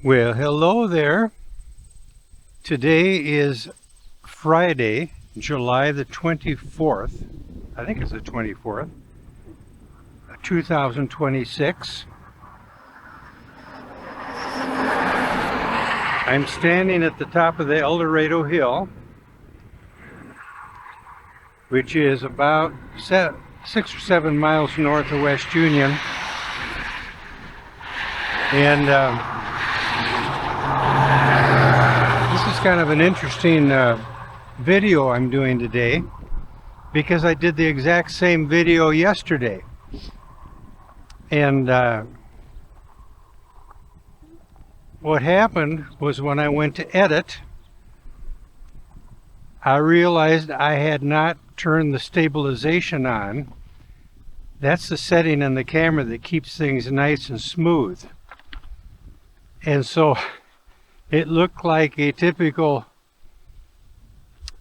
Well, hello there. Today is Friday, July the 24th. I think it's the 24th, 2026. I'm standing at the top of the Eldorado Hill, which is about 6 or 7 miles north of West Union. And this is kind of an interesting video I'm doing today, because I did the exact same video yesterday. And what happened was, when I went to edit, I realized I had not turned the stabilization on. That's the setting in the camera that keeps things nice and smooth. And so it looked like a typical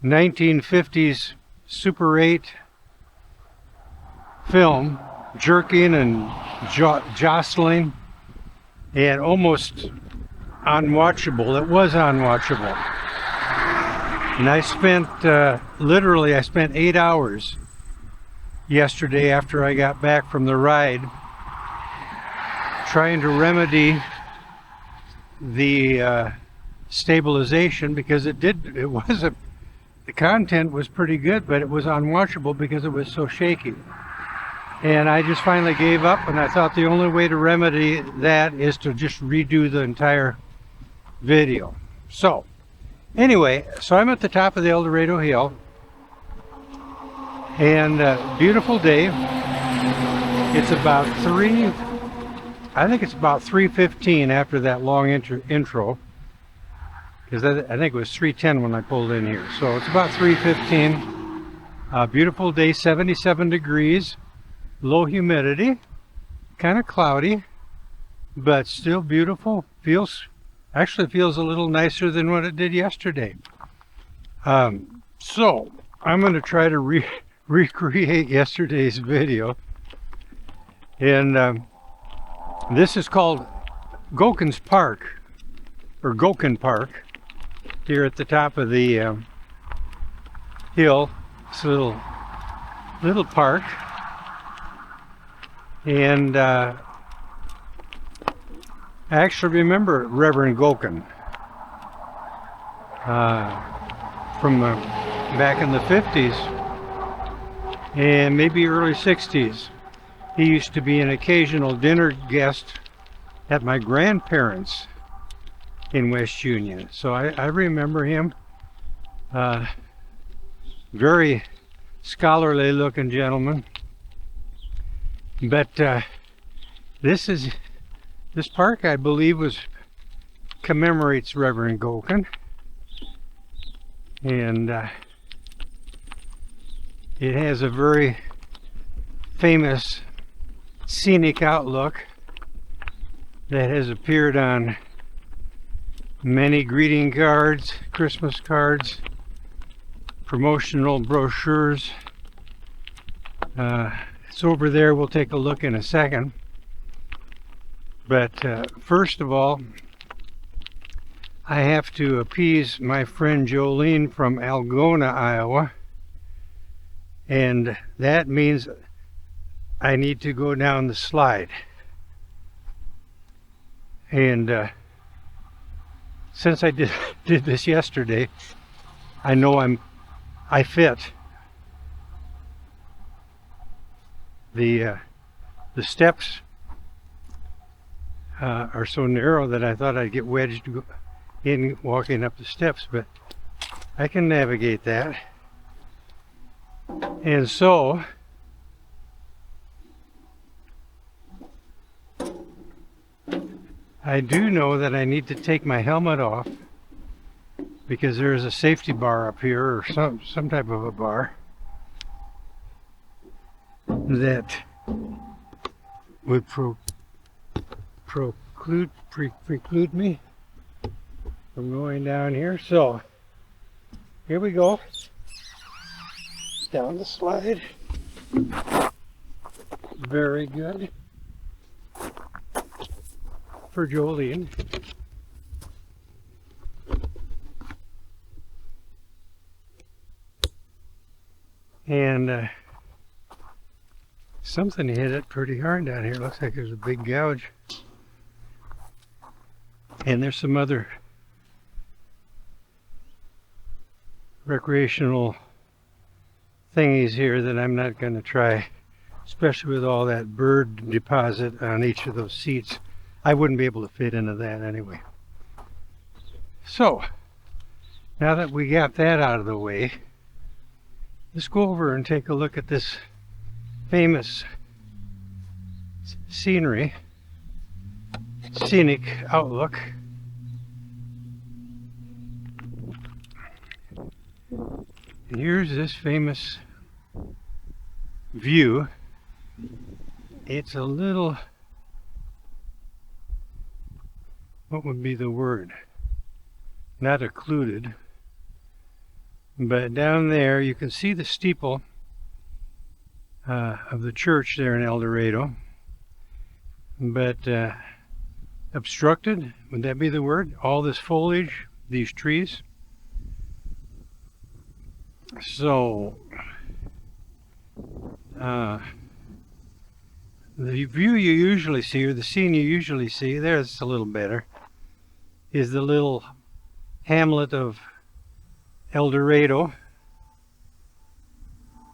1950s Super 8 film, jerking and jostling, and almost unwatchable. It was unwatchable. And I spent, literally, I spent 8 hours yesterday after I got back from the ride trying to remedy the stabilization, because the content was pretty good, but it was unwatchable because it was so shaky. And I just finally gave up, and I thought the only way to remedy that is to just redo the entire video. So anyway, I'm at the top of the Eldorado Hill, and beautiful day. It's about I think it's about 3:15 after that long intro, because I think it was 3:10 when I pulled in here. So it's about 3:15. Beautiful day, 77 degrees, low humidity, kind of cloudy, but still beautiful. Actually feels a little nicer than what it did yesterday. So I'm going to try to recreate yesterday's video, and this is called Goken's Park, or Goken Park, here at the top of the hill. It's a little park, and I actually remember Reverend Goken from back in the 50s and maybe early 60s. He used to be an occasional dinner guest at my grandparents' in West Union. So I remember him. Very scholarly looking gentleman. But this park, I believe, commemorates Reverend Goken. And it has a very famous scenic outlook that has appeared on many greeting cards, Christmas cards, promotional brochures. It's over there. We'll take a look in a second. But first of all, I have to appease my friend Jolene from Algona, Iowa, and that means I need to go down the slide. And since I did this yesterday, I know I fit. The steps are so narrow that I thought I'd get wedged in walking up the steps, but I can navigate that. And so I do know that I need to take my helmet off, because there is a safety bar up here, or some type of a bar that would preclude me from going down here. So here we go, down the slide. Very good for Jolene. And something hit it pretty hard down here. Looks like there's a big gouge. And there's some other recreational thingies here that I'm not going to try, especially with all that bird deposit on each of those seats. I wouldn't be able to fit into that anyway. So, now that we got that out of the way, let's go over and take a look at this famous scenic outlook. Here's this famous view. It's a little, what would be the word? Not occluded. But down there you can see the steeple of the church there in Eldorado. But obstructed, would that be the word? All this foliage, these trees. So the view you usually see, or the scene you usually see, there's a little better, is the little hamlet of Eldorado,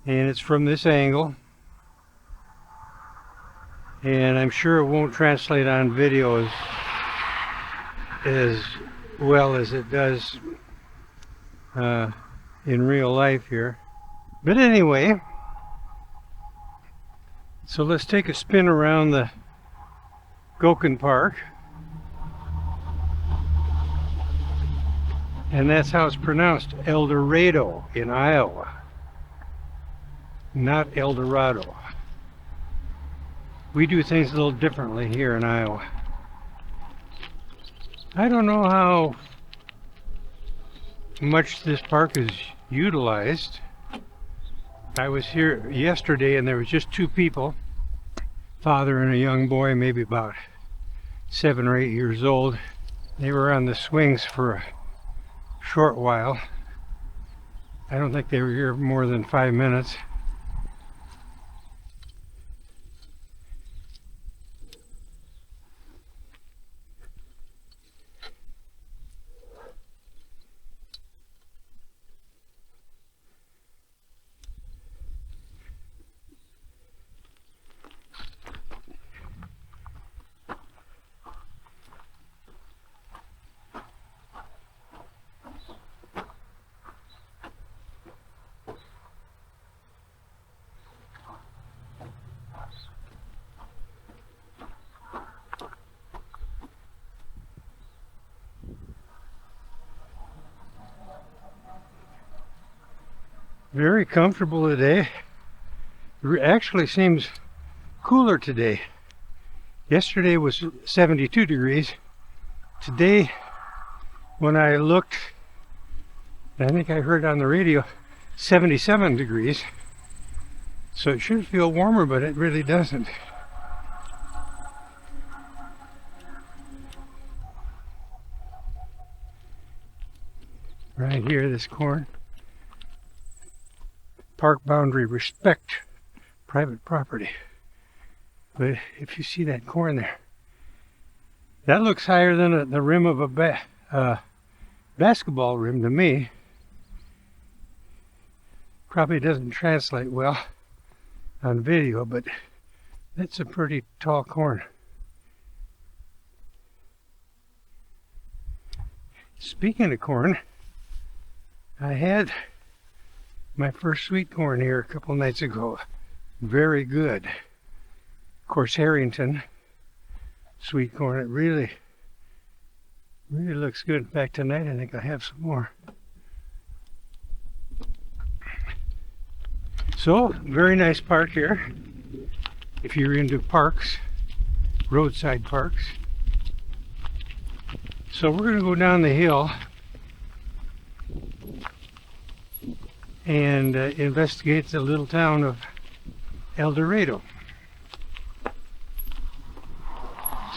and it's from this angle, and I'm sure it won't translate on video as well as it does in real life here. But anyway, so let's take a spin around the Gokin Park. And that's how it's pronounced, Eldorado in Iowa, not Eldorado. We do things a little differently here in Iowa. I don't know how much this park is utilized. I was here yesterday and there was just two people, father and a young boy, maybe about 7 or 8 years old. They were on the swings for a short while. I don't think they were here more than 5 minutes. Very comfortable today. It actually seems cooler today. Yesterday was 72 degrees. Today, when I looked, I think I heard on the radio, 77 degrees. So it should feel warmer, but it really doesn't. Right here, this corn. Park boundary, respect private property. But if you see that corn there, that looks higher than the rim of a basketball rim to me. Probably doesn't translate well on video, but that's a pretty tall corn. Speaking of corn, I had my first sweet corn here a couple nights ago. Very good. Of course, Harrington sweet corn. It really looks good. In fact, tonight I think I'll have some more. So, very nice park here. If you're into parks, roadside parks. So we're going to go down the hill and investigate the little town of Eldorado.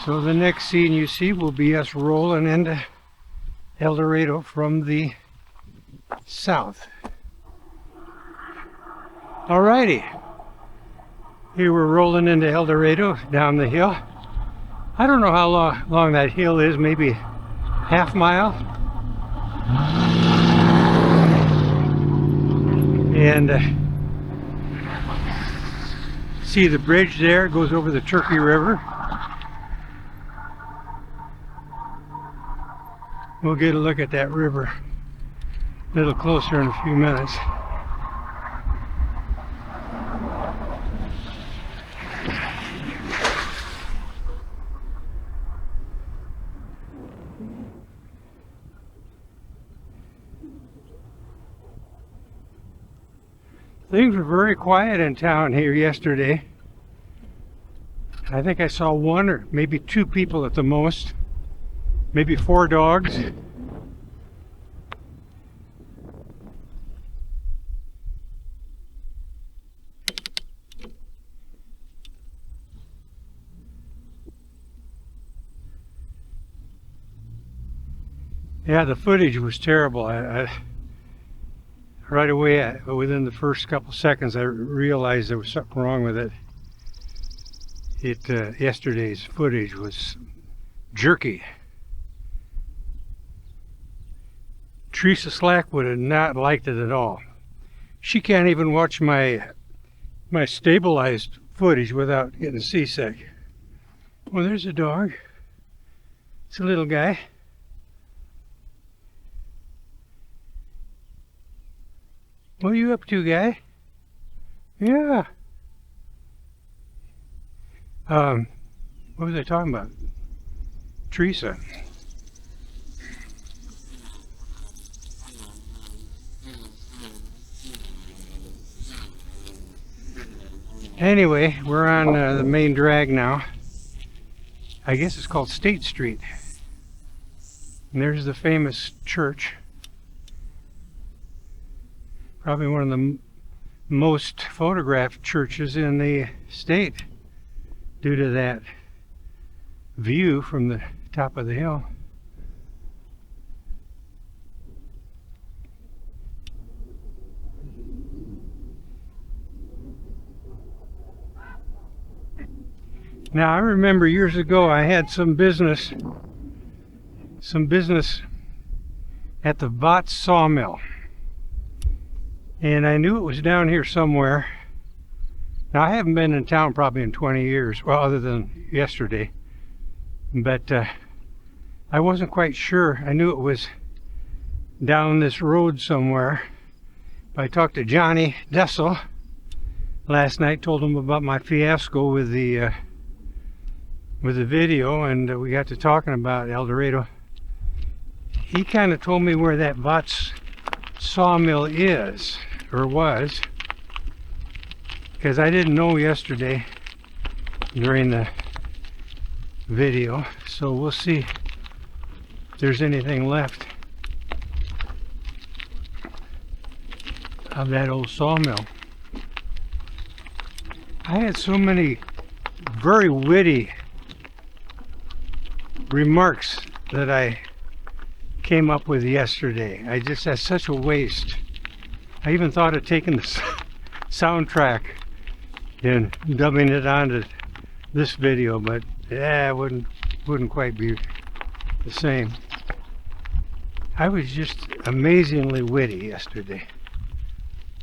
So the next scene you see will be us rolling into Eldorado from the south. Alrighty, here we're rolling into Eldorado down the hill. I don't know how long that hill is, maybe half mile. And see the bridge there, it goes over the Turkey River. We'll get a look at that river a little closer in a few minutes. Things were very quiet in town here yesterday. I think I saw one or maybe two people at the most. Maybe 4 dogs. Yeah, the footage was terrible. Right away, within the first couple seconds, I realized there was something wrong with it. Yesterday's footage was jerky. Teresa Slack would have not liked it at all. She can't even watch my stabilized footage without getting seasick. Well, there's a dog. It's a little guy. What are you up to, guy? Yeah. What was I talking about? Teresa. Anyway, we're on the main drag now. I guess it's called State Street. And there's the famous church. Probably one of the most photographed churches in the state due to that view from the top of the hill. Now, I remember years ago I had some business at the Botts sawmill. And I knew it was down here somewhere. Now, I haven't been in town probably in 20 years, well, other than yesterday. But I wasn't quite sure. I knew it was down this road somewhere. I talked to Johnny Dessel last night, told him about my fiasco with the video, and we got to talking about Eldorado. He kind of told me where that Botts sawmill is, or was, because I didn't know yesterday during the video. So we'll see if there's anything left of that old sawmill. I had so many very witty remarks that I came up with yesterday. I just had such a waste. I even thought of taking the soundtrack and dubbing it onto this video, but yeah, it wouldn't quite be the same. I was just amazingly witty yesterday.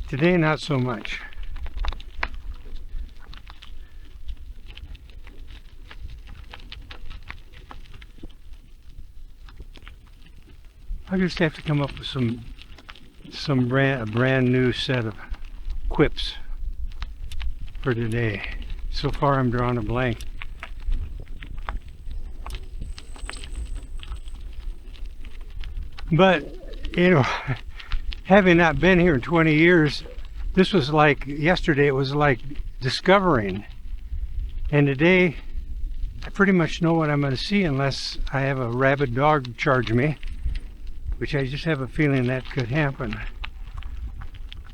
Today, not so much. I just have to come up with a brand new set of quips for today. So far, I'm drawing a blank. But, you know, having not been here in 20 years, this was like, yesterday it was like discovering. And today, I pretty much know what I'm going to see unless I have a rabid dog charge me, which I just have a feeling that could happen.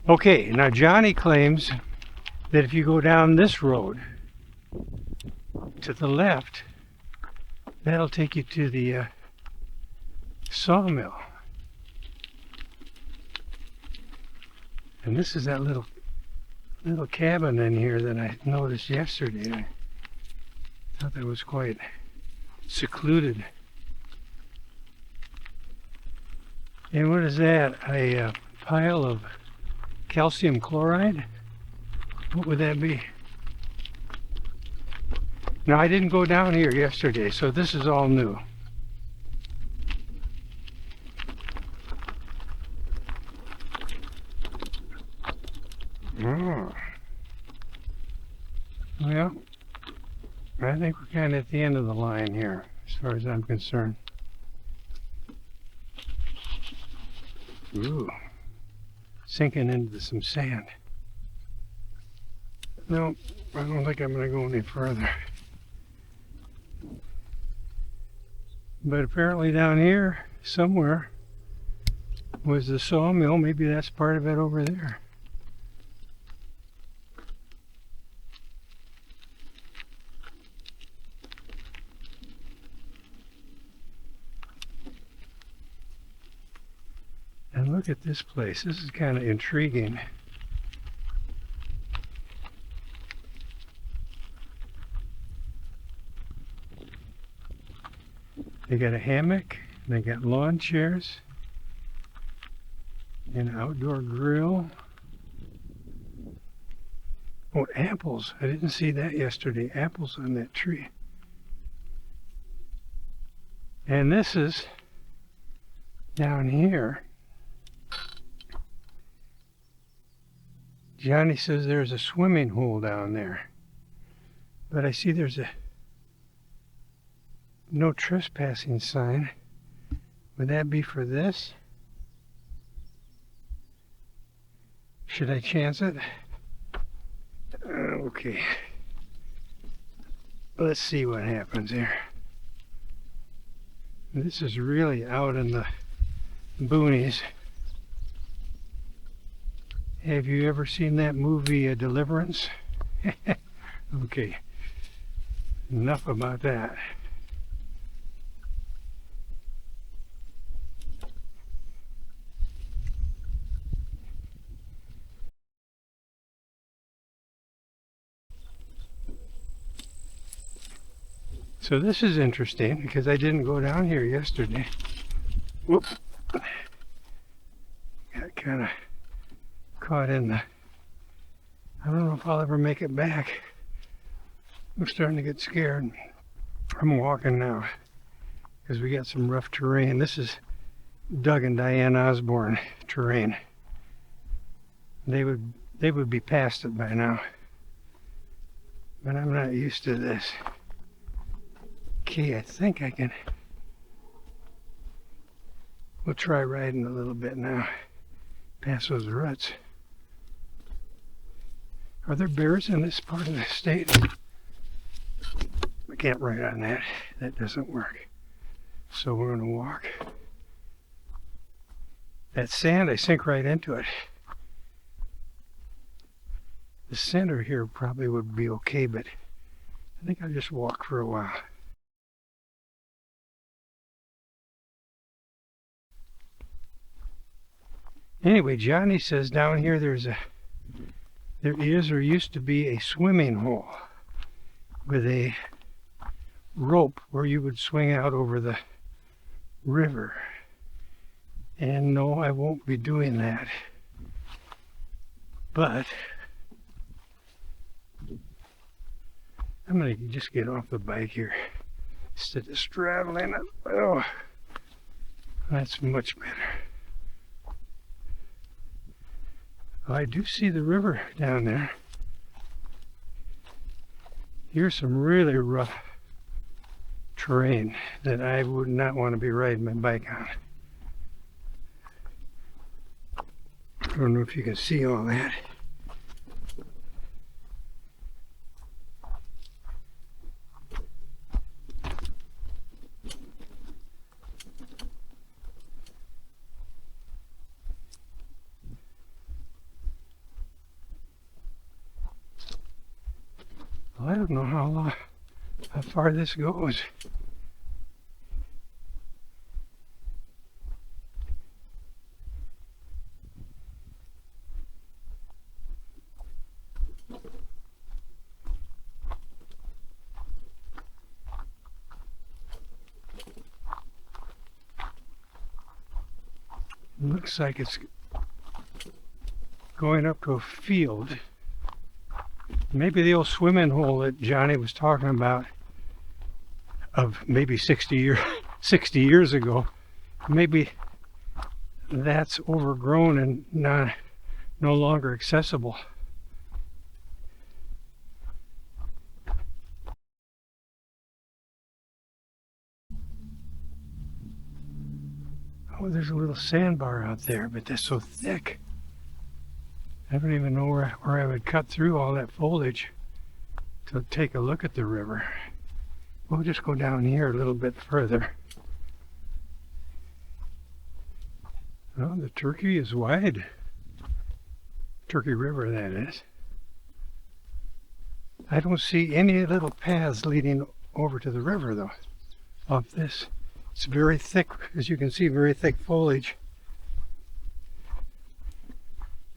Okay, now Johnny claims that if you go down this road to the left, that'll take you to the sawmill. And this is that little little cabin in here that I noticed yesterday. I thought that was quite secluded. And what is that? A pile of calcium chloride? What would that be? Now, I didn't go down here yesterday, so this is all new. Oh. Well, I think we're kind of at the end of the line here, as far as I'm concerned. Ooh, sinking into some sand. No, I don't think I'm going to go any further. But apparently down here, somewhere, was the sawmill. Maybe that's part of it over there. And look at this place. This is kind of intriguing. They got a hammock, they got lawn chairs, an outdoor grill. Oh, apples. I didn't see that yesterday. Apples on that tree. And this is down here. Johnny says there's a swimming hole down there. But I see there's a no trespassing sign. Would that be for this? Should I chance it? Okay. Let's see what happens here. This is really out in the boonies. Have you ever seen that movie, Deliverance? Okay. Enough about that. So this is interesting because I didn't go down here yesterday. Whoop. Got kind of caught in the... I don't know if I'll ever make it back. I'm starting to get scared. I'm walking now because we got some rough terrain. This is Doug and Diane Osborne terrain. They would be past it by now. But I'm not used to this. Okay, I think I can. We'll try riding a little bit now. Past those ruts. Are there bears in this part of the state? I can't ride on that. That doesn't work. So we're going to walk. That sand, I sink right into it. The center here probably would be okay, but I think I'll just walk for a while. Anyway, Johnny says down here there is or used to be a swimming hole with a rope where you would swing out over the river. And no, I won't be doing that. But I'm going to just get off the bike here instead of straddling it. Oh, that's much better. Oh, I do see the river down there. Here's some really rough terrain that I would not want to be riding my bike on. I don't know if you can see all that. Well, I don't know how far this goes. Looks like it's going up to a field. Maybe the old swimming hole that Johnny was talking about of maybe 60 years ago. Maybe that's overgrown and no longer accessible. Oh, there's a little sandbar out there, but that's so thick. I don't even know where I would cut through all that foliage to take a look at the river. We'll just go down here a little bit further. Oh, the Turkey is wide. Turkey River, that is. I don't see any little paths leading over to the river, though, off this. It's very thick, as you can see, very thick foliage.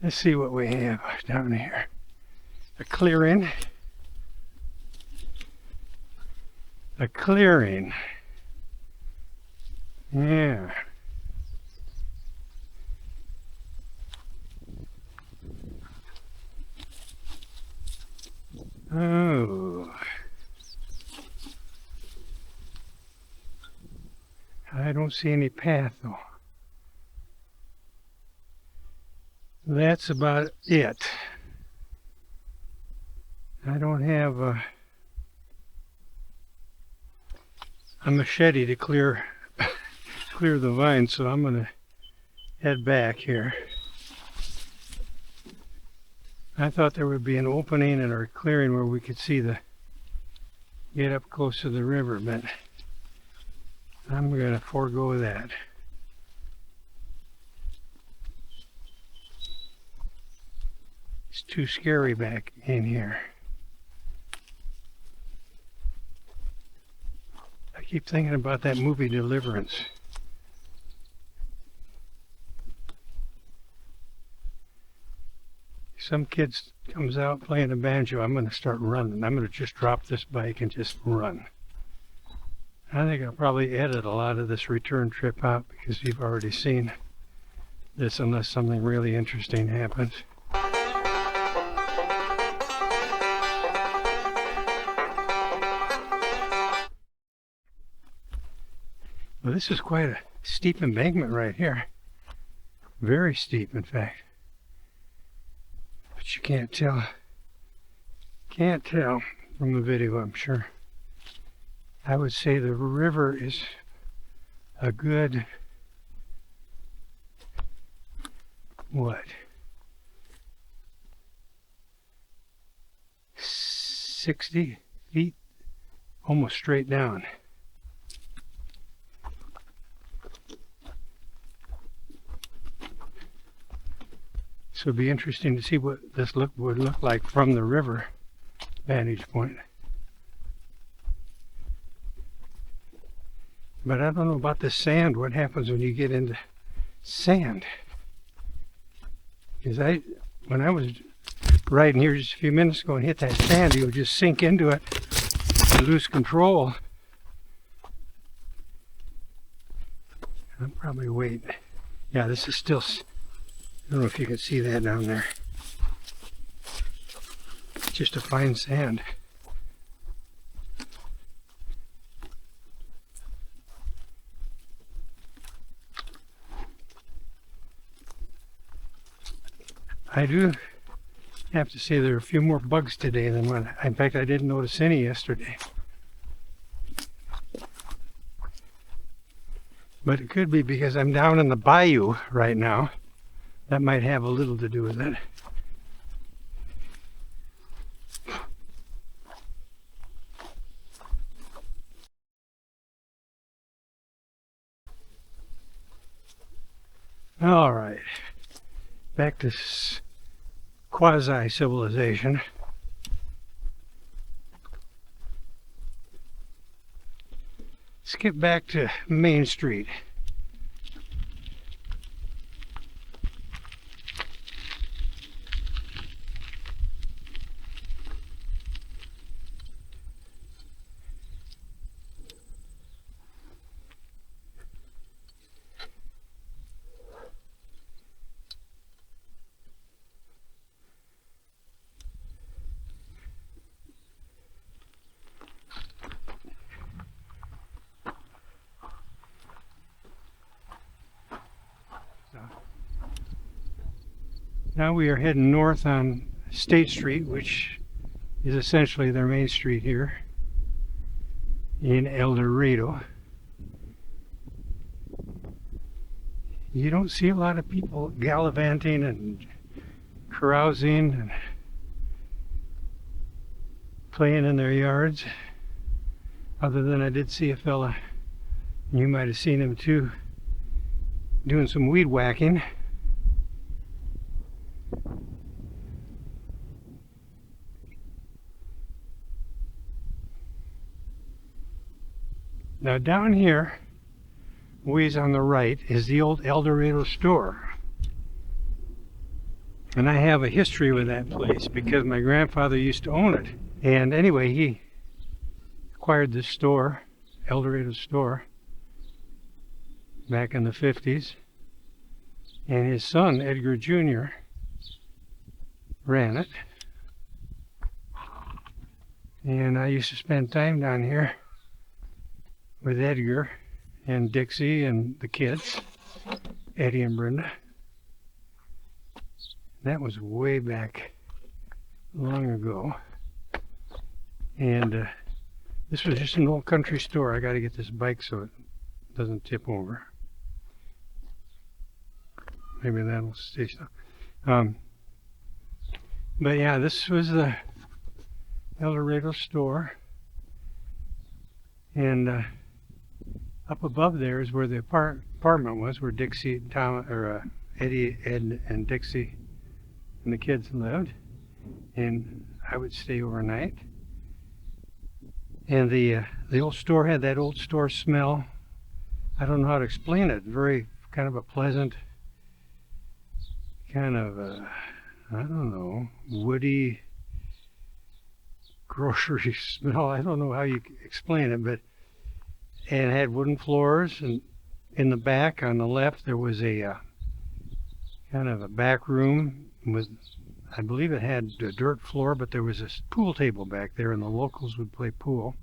Let's see what we have down here. A clearing. A clearing. Yeah. Oh. I don't see any path though. That's about it. I don't have a machete to clear the vine, so I'm gonna head back here. I thought there would be an opening in our clearing where we could see get up close to the river, but I'm gonna forego that. It's too scary back in here. I keep thinking about that movie Deliverance. Some kid comes out playing a banjo, I'm going to start running. I'm going to just drop this bike and just run. I think I'll probably edit a lot of this return trip out because you've already seen this unless something really interesting happens. Well, this is quite a steep embankment right here. Very steep, in fact. But you can't tell from the video, I'm sure. I would say the river is a good, what, 60 feet, almost straight down. So it'd be interesting to see what this would look like from the river vantage point. But I don't know about the sand, what happens when you get into sand. Because when I was riding here just a few minutes ago and hit that sand, you'll just sink into it and lose control. I'm probably waiting. Yeah, this is still, I don't know if you can see that down there. Just a fine sand. I do have to say there are a few more bugs today than when, in fact, I didn't notice any yesterday. But it could be because I'm down in the bayou right now. That might have a little to do with it. All right, back to quasi-civilization. Let's get back to Main Street. Now we are heading north on State Street, which is essentially their main street here in Eldorado. You don't see a lot of people gallivanting and carousing and playing in their yards, other than I did see a fella, and you might have seen him too, doing some weed whacking. Now down here, ways on the right, is the old Eldorado store. And I have a history with that place because my grandfather used to own it. And anyway, he acquired this store, Eldorado store, back in the 50s. And his son, Edgar Jr., ran it. And I used to spend time down here with Edgar and Dixie and the kids, Eddie and Brenda. That was way back long ago. And this was just an old country store. I got to get this bike so it doesn't tip over. Maybe that'll stay so. But yeah, this was the Eldorado store. And up above there is where the apartment was, where Dixie, Eddie, Ed, and Dixie and the kids lived. And I would stay overnight. And the old store had that old store smell. I don't know how to explain it. Very kind of a pleasant, kind of I don't know, woody grocery smell. I don't know how you explain it, but and it had wooden floors, and in the back on the left there was a kind of a back room with, I believe it had a dirt floor, but there was a pool table back there and the locals would play pool.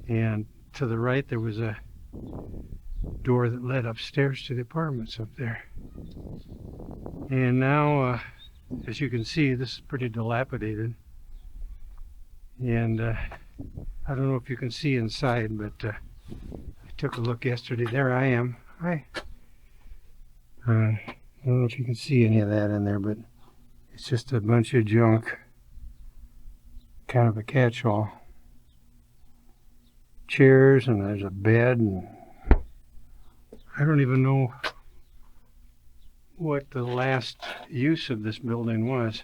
And to the right there was a door that led upstairs to the apartments up there. And now as you can see, this is pretty dilapidated, and I don't know if you can see inside, but I took a look yesterday. There I am. Hi. I don't know if you can see any of that in there, but it's just a bunch of junk. Kind of a catch-all. Chairs, and there's a bed, and I don't even know what the last use of this building was.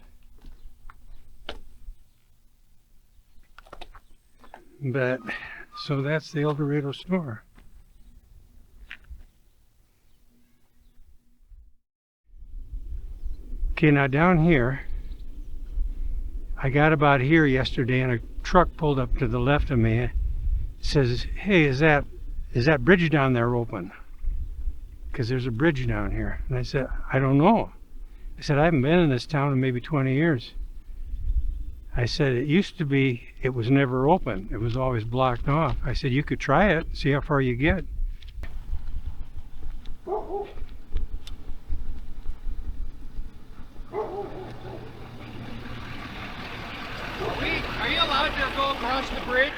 But, so that's the Eldorado store. Okay, now down here, I got about here yesterday and a truck pulled up to the left of me. It says, hey, is that bridge down there open? Because there's a bridge down here. And I said, I don't know. I said, I haven't been in this town in maybe 20 years. I said, it used to be, it was never open. It was always blocked off. I said, you could try it, see how far you get. Are you allowed to go across the bridge?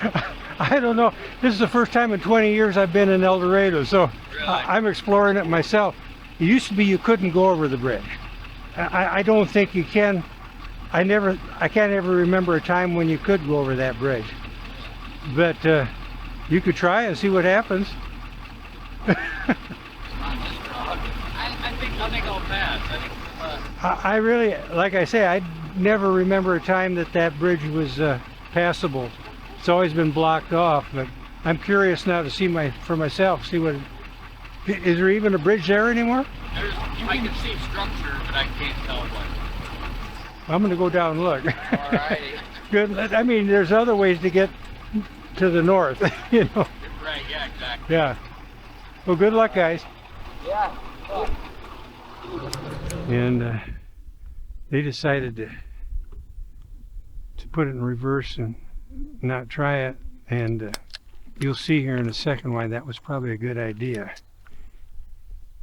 I don't know. This is the first time in 20 years I've been in Eldorado, so really? I'm exploring it myself. It used to be you couldn't go over the bridge. I don't think you can. I can't ever remember a time when you could go over that bridge. But you could try and see what happens. I think I'll pass. I really, like I say, I never remember a time that bridge was passable. It's always been blocked off, but I'm curious now to see for myself, see what, is there even a bridge there anymore? I can see structure, but I can't tell what. I'm going to go down and look. Alrighty. Good. I mean, there's other ways to get to the north, you know. Right, yeah, exactly. Yeah. Well, good luck, guys. Yeah. And they decided to put it in reverse and not try it, and you'll see here in a second why that was probably a good idea.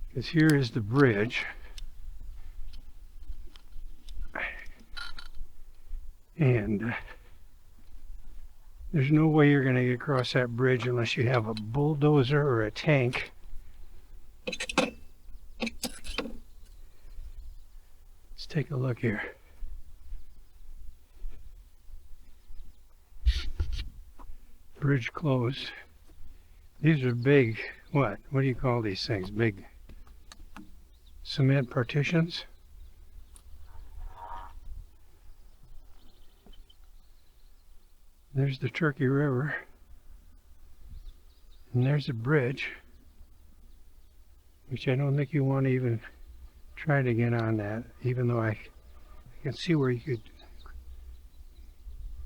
Because here is the bridge, And there's no way you're going to get across that bridge unless you have a bulldozer or a tank. Let's take a look here. Bridge closed. These are big, what do you call these things? Big cement partitions. There's the Turkey River. And there's a bridge, which I don't think you want to even try to get on that, even though I can see where you could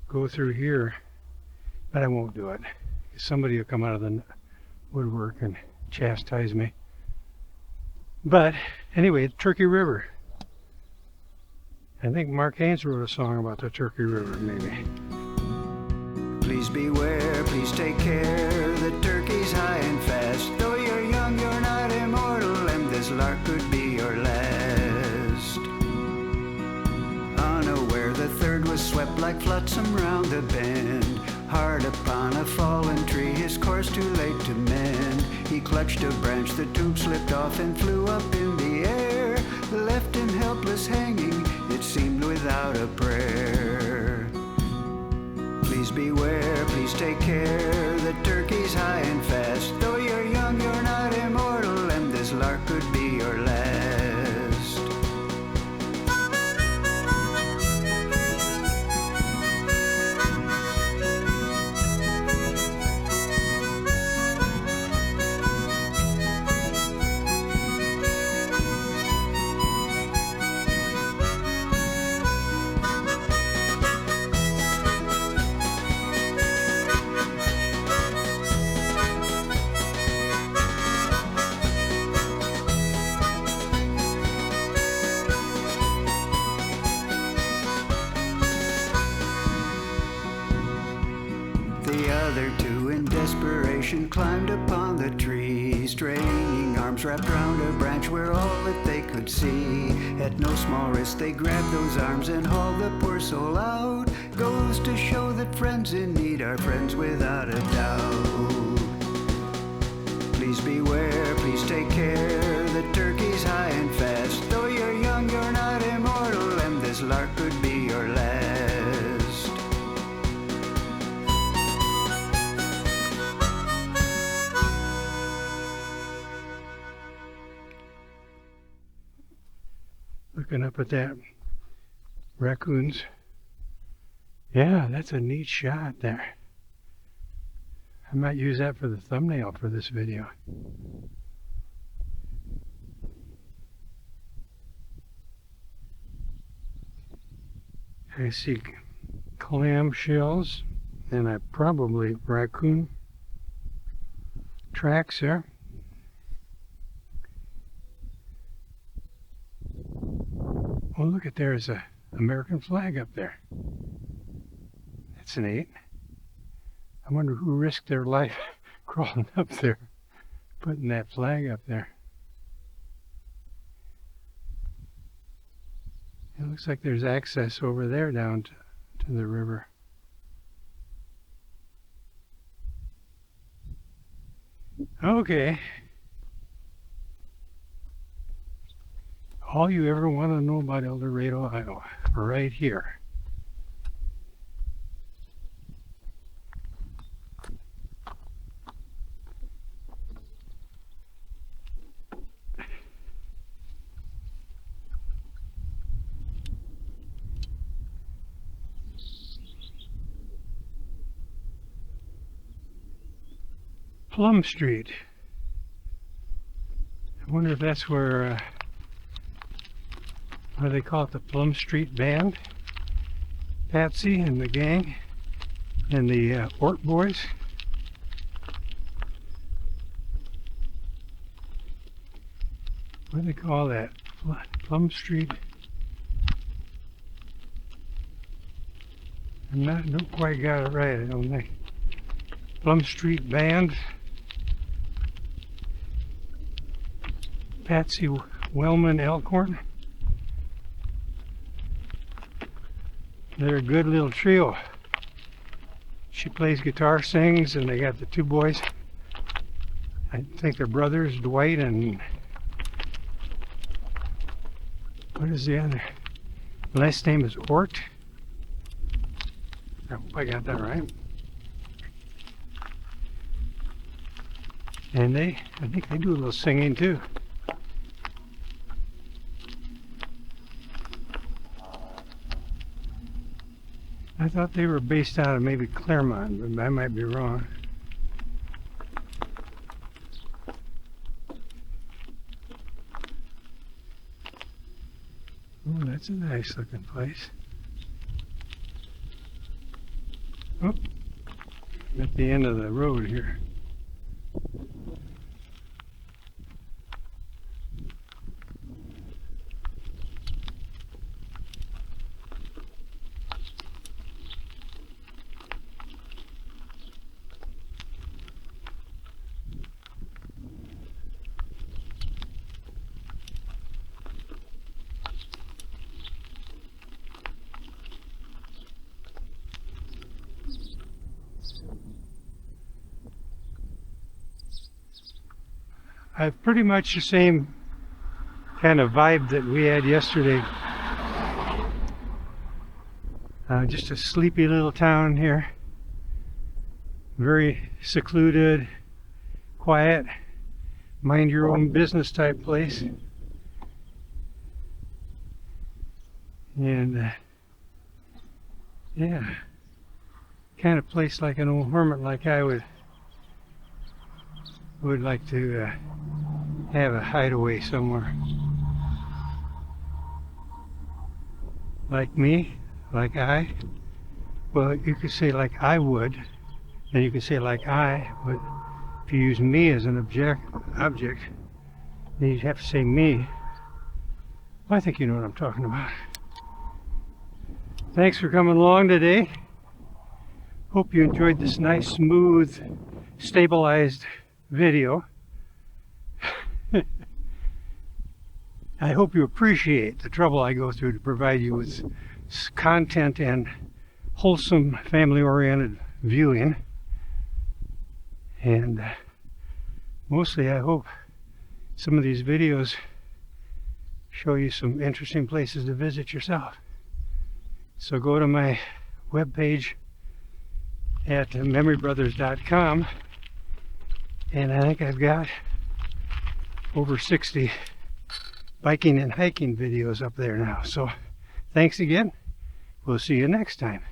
go through here, but I won't do it. Somebody will come out of the woodwork and chastise me. But anyway, Turkey River. I think Mark Haynes wrote a song about the Turkey River, maybe. Please beware, please take care, the turkey's high and fast. Though you're young, you're not immortal, and this lark could be your last. Unaware, the third was swept like flotsam round the bend. Hard upon a fallen tree, his course too late to mend. He clutched a branch, the tube slipped off and flew up in the air. Left him helpless hanging, it seemed without a prayer. Please beware, please take care, the turkey's high and fast. Though you're young, you're not immortal, and this lark could be your last. The other two in desperation climbed upon the tree, straining arms wrapped round a branch where all that they could see. At no small risk they grabbed those arms and hauled the poor soul out. Goes to show that friends in need are friends without a doubt. Please beware, please take care, the turkey's high and fast. Though you're young, you're not immortal, and this lark could be your last. Looking up at that raccoons. Yeah, that's a neat shot there. I might use that for the thumbnail for this video. I see clam shells and I probably raccoon tracks there. Oh, look at there's a American flag up there. That's neat. I wonder who risked their life crawling up there, putting that flag up there. It looks like there's access over there down to the river. Okay. All you ever want to know about Eldorado, Iowa, right here. Plum Street. I wonder if that's where what do they call it, the Plum Street Band? Patsy and the gang and the Ort Boys. What do they call that? Plum Street. Don't quite got it right, I don't think. Plum Street Band. Patsy Wellman Elkhorn. They're a good little trio. She plays guitar, sings, and they got the two boys. I think they're brothers, Dwight and what is the other? Last name is Ort. I hope I got that right. And I think they do a little singing too. I thought they were based out of maybe Claremont, but I might be wrong. Oh, that's a nice looking place. Oh, at the end of the road here. I've pretty much the same kind of vibe that we had yesterday. Just a sleepy little town here. Very secluded, quiet, mind your own business type place. And yeah, kind of place like an old hermit like I would like to have a hideaway somewhere. Like me, like I. Well, you could say like I would, and you could say like I, but if you use me as an object, then you'd have to say me. Well, I think you know what I'm talking about. Thanks for coming along today. Hope you enjoyed this nice, smooth, stabilized video. I hope you appreciate the trouble I go through to provide you with content and wholesome, family-oriented viewing. And mostly I hope some of these videos show you some interesting places to visit yourself. So go to my webpage at memorybrothers.com, and I think I've got over 60 biking and hiking videos up there now. So thanks again. We'll see you next time.